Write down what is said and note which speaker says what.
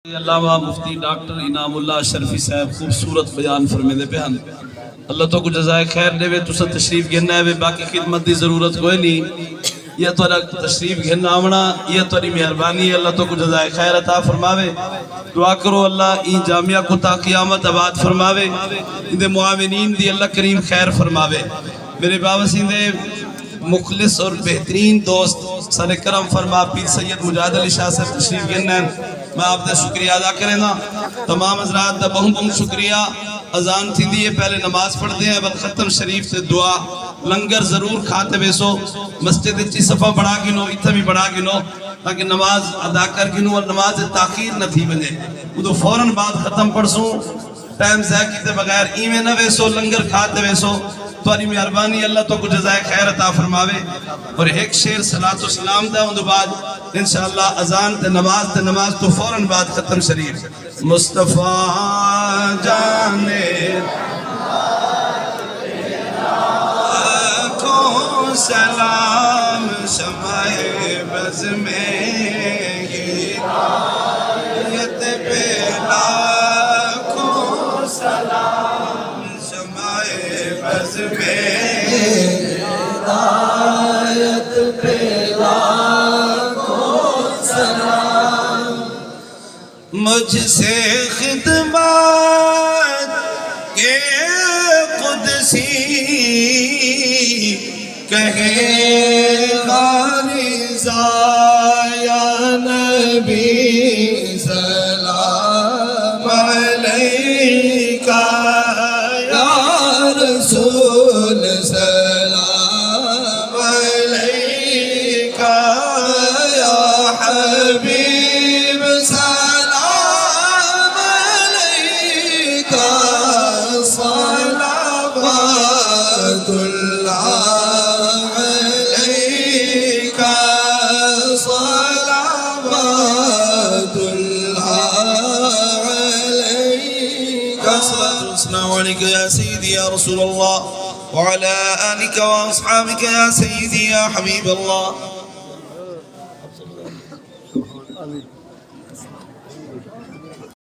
Speaker 1: علامہ مفتی doctor انعام اللہ اشرفی صاحب خوبصورت بیان فرمے دے پہن اللہ تو کو جزائے خیر دے وے تسا تشریف گھننا ہے باقی خدمت دی ضرورت کوئی نہیں یہ تو تشریف گھننا آمنا یہ تو مہربانی ہے اللہ تو کو جزائے خیر عطا فرماوے دعا کرو اللہ این جامعہ کو تا قیامت آباد فرماوے ان دے معاونین دی اللہ کریم خیر فرماوے میرے بابا سیندے مخلص اور بہترین دوست سر کرم فرما پیر سید مجاہد علی شاہ صاحب تشریف گھننا ہے میں آپ دا شکریہ ادا کریں نا تمام حضرات دا بہت شکریہ اذان تھی دیئے پہلے نماز پڑھتے ہیں بل ختم شریف سے دعا لنگر ضرور کھاتے بیسو مسجد اچھی صفحہ بڑھا گنو اتھا بھی بڑھا گنو تاکہ نماز ادا کر گنو اور نماز تاخیر نہ تھی بنے وہ تو فوراں بعد ختم پڑھسوں ٹائم ضائع کیتے بغیر ایمیں نہ ویسو لنگر کھاتے ویسو تمہاری مہربانی اللہ تو کو جزائے خیر عطا فرماوے اور ایک شعر صلاۃ و سلام دا ان بعد انشاءاللہ اذان تے نماز تو فوراً بعد ختم شریف مصطفیٰ جانے کو سلام شمع بز میں ہدایت پہ لاکھوں سلام شمع بز میں ہدایت پہ لاکھوں سلام مجھ سے خدمت کے قدسی کہے غارزہ یا نبی سلام علیکہ یا رسول سلام علیکہ یا حبیب سلام علیکہ صلوات اللہ عليك يا سيدي يا رسول الله وعلى آلك وأصحابك يا سيدي يا حبيب الله